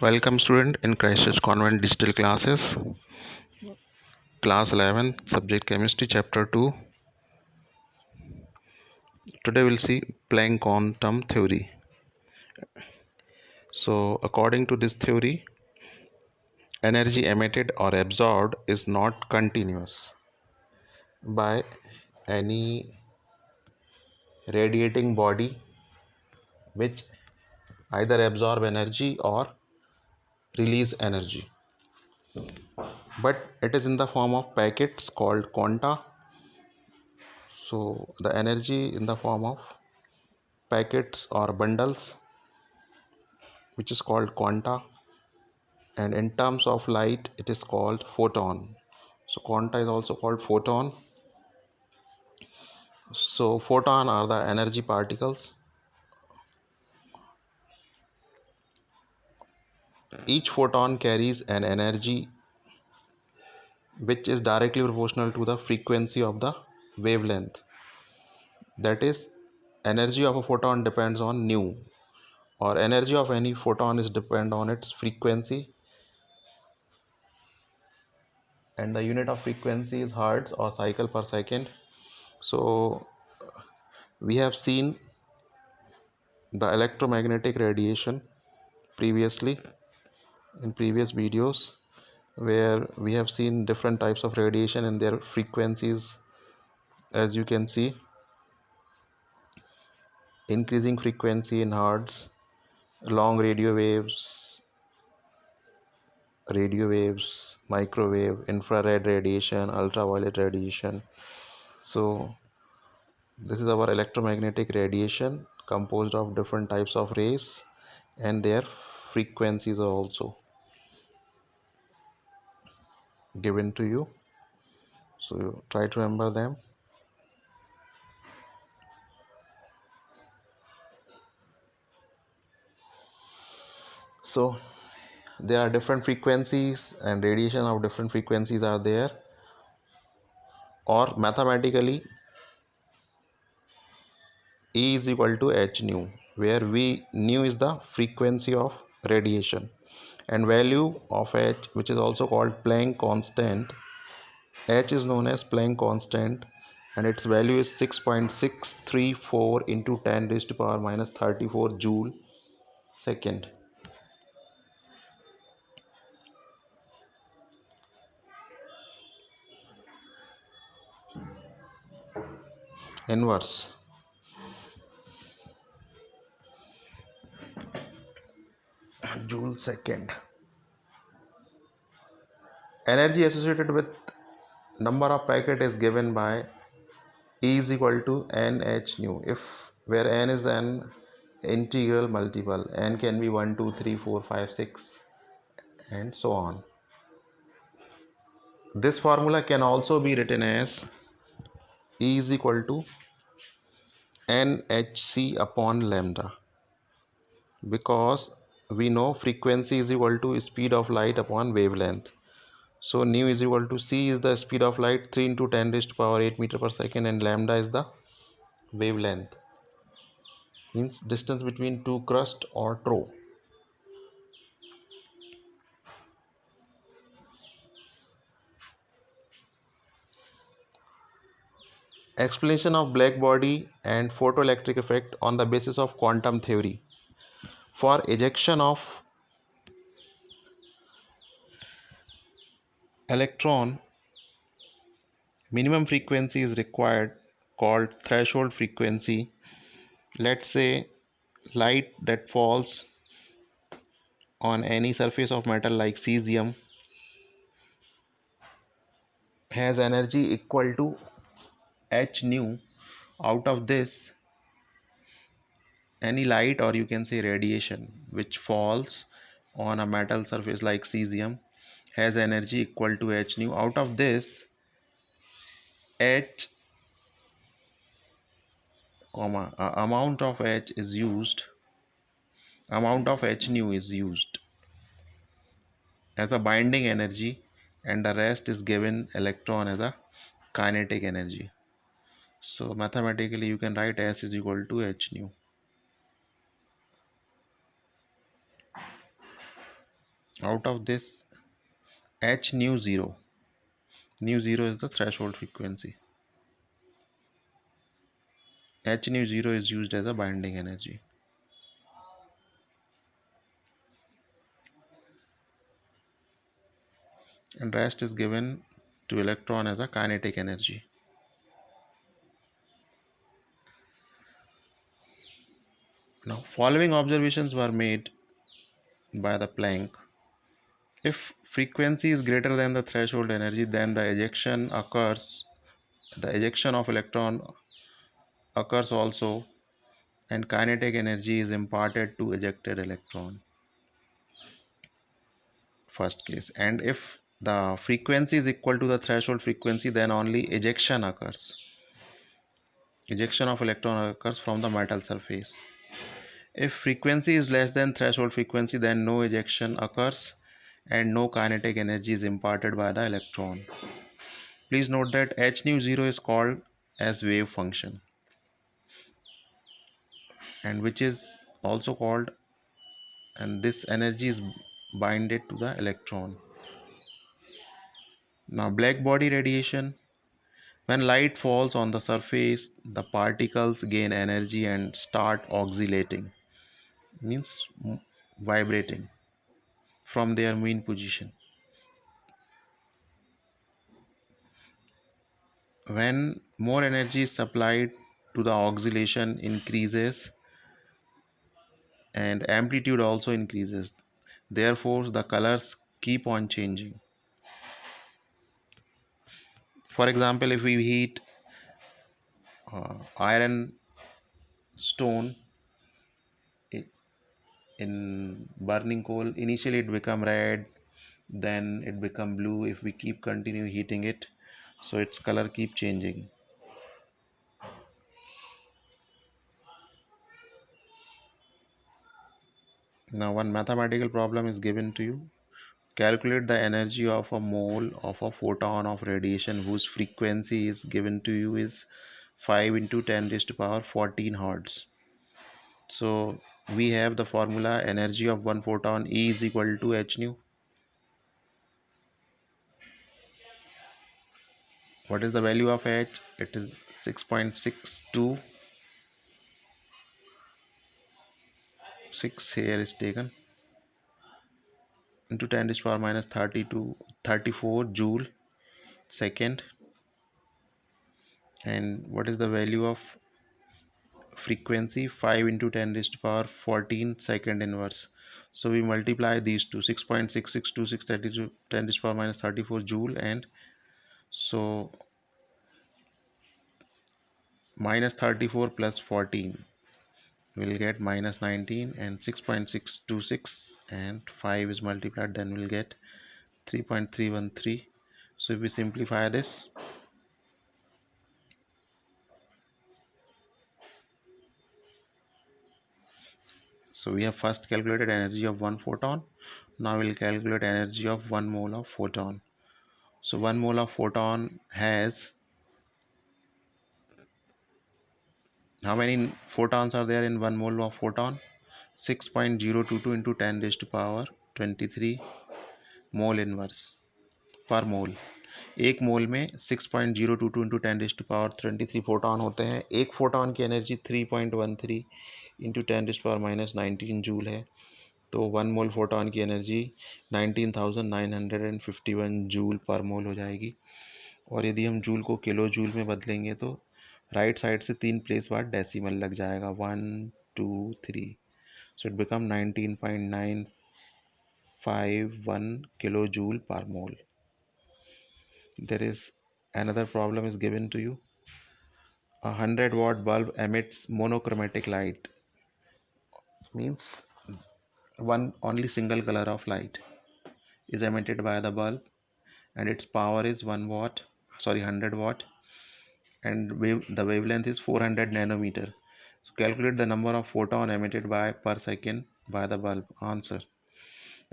Welcome student in Christchurch Convent Digital Classes, Class 11, Subject Chemistry, Chapter 2. Today we'll see Planck quantum theory. So according to this theory, energy emitted or absorbed is not continuous by any radiating body which either absorb energy or release energy, but it is in the form of packets called quanta. So the energy in the form of packets or bundles, which is called quanta, and in terms of light it is called photon. So quanta is also called photon. So photon are the energy particles. Each photon carries an energy which is directly proportional to the frequency of the wavelength. That is, energy of a photon depends on nu, or energy of any photon is depend on its frequency, and the unit of frequency is hertz or cycle per second. So we have seen the electromagnetic radiation previously in previous videos, where we have seen different types of radiation and their frequencies. As you can see, increasing frequency in hertz, long radio waves, microwave, infrared radiation, ultraviolet radiation. So this is our electromagnetic radiation, composed of different types of rays, and their frequencies are also given to you, so try to remember them. So there are different frequencies, and radiation of different frequencies are there, or mathematically E is equal to h nu, where nu is the frequency of radiation, and value of h, which is also called Planck constant. H is known as Planck constant, and its value is 6.634 into 10 raised to power minus 34 joule second. Inverse. Joule second. Energy associated with number of packet is given by E is equal to nh nu, if where n is an integral multiple. N can be 1 2 3 4 5 6 and so on. This formula can also be written as E is equal to nhc upon lambda, because we know frequency is equal to speed of light upon wavelength. So nu is equal to c is the speed of light, 3 into 10 raised to power 8 meter per second, and lambda is the wavelength, means distance between two crust or trough. Explanation of black body and photoelectric effect on the basis of quantum theory. For ejection of electron, minimum frequency is required, called threshold frequency. Let's say light that falls on any surface of metal like cesium has energy equal to h nu. Out of this, any light, or you can say radiation, which falls on a metal surface like cesium has energy equal to h nu. Out of this, h amount of h is used, amount of h nu is used as a binding energy, and the rest is given electron as a kinetic energy. So mathematically you can write S is equal to h nu. Out of this, h nu 0, nu 0 is the threshold frequency. H nu 0 is used as a binding energy. And rest is given to electron as a kinetic energy. Now, following observations were made by the Planck. If frequency is greater than the threshold energy, then the ejection of electron occurs also, and kinetic energy is imparted to ejected electron. First case. And if the frequency is equal to the threshold frequency, then only ejection occurs. Ejection of electron occurs from the metal surface. If frequency is less than threshold frequency, then no ejection occurs and no kinetic energy is imparted by the electron. Please note that h nu 0 is called as wave function, and which is also called, and this energy is binded to the electron. Now, black body radiation. When light falls on the surface, the particles gain energy and start oscillating, means vibrating from their mean position. When more energy is supplied to the oscillation increases and amplitude also increases. Therefore, the colors keep on changing. For example, if we heat iron stone in burning coal, initially it become red, then it become blue. If we keep continue heating it, so its color keep changing. Now, one mathematical problem is given to you. Calculate the energy of a mole of a photon of radiation whose frequency is given to you is 5 into 10 raised to power 14 hertz. So we have the formula: energy of one photon E is equal to h nu. What is the value of h? It is 6.626 here is taken into 10 raised to power minus 34 joule second. And what is the value of frequency? 5 into 10 raised to power 14 second inverse. So we multiply these two: 6.6626 10 raised to power minus 34 joule, and so minus 34 plus 14 will get minus 19, and 6.626 and 5 is multiplied, then we'll get 3.313. So if we simplify this, so we have first calculated energy of one photon. Now we'll calculate energy of 1 mole of photon. So 1 mole of photon has, how many photons are there in 1 mole of photon? 6.022 into 10 raised to power 23 mole inverse per mole. एक mole में 6.022 into 10 raise to power 23 photon होते हैं. एक photon की energy 3.13 into 10 raise to power minus 19 joule है. तो 1 mole photon की energy 19,951 joule per mole हो जाएगी. और यदि हम जूल को किलो जूल में बदलेंगे तो राइट साइड से 3 प्लेस बाद डेसिमल लग जाएगा, 1 2 3. So it become 19.951 kilojoule per mole. There is another problem is given to you. A 100-watt bulb emits monochromatic light, means one only single color of light is emitted by the bulb, and its power is 100 watt, and the wavelength is 400 nanometer. So calculate the number of photon emitted by per second by the bulb. Answer: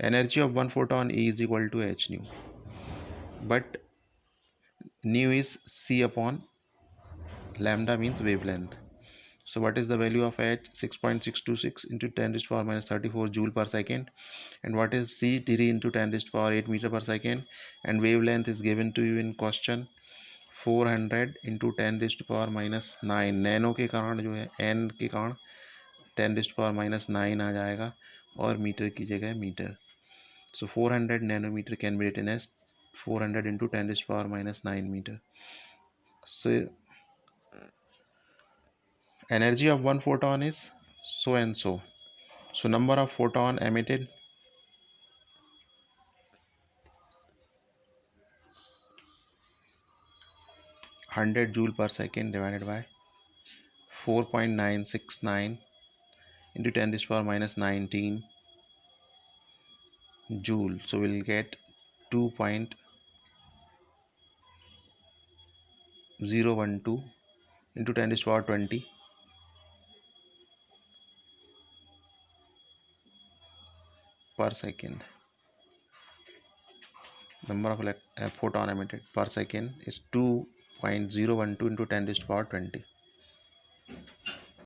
energy of one photon E is equal to h nu, but nu is c upon lambda, means wavelength. So what is the value of H? 6.626 into 10 raised to power minus 34 joule per second. And what is C? 3 into 10 raised to power 8 meter per second. And wavelength is given to you in question 400 into 10 raised to power minus 9 nano के कारण जो है n के कारण 10 raised to power minus 9 आ जाएगा और metre की जगह metre. So 400 nanometer can be written as 400 into 10 raised to power minus 9 meter. So energy of one photon is so and so. So number of photon emitted, 100 joule per second divided by 4.969 into 10 raised to power minus 19 joule. So we'll get 2.012 into 10 raised to power 20 per second. Number of photon emitted per second is 2.012 into 10 raised to power 20.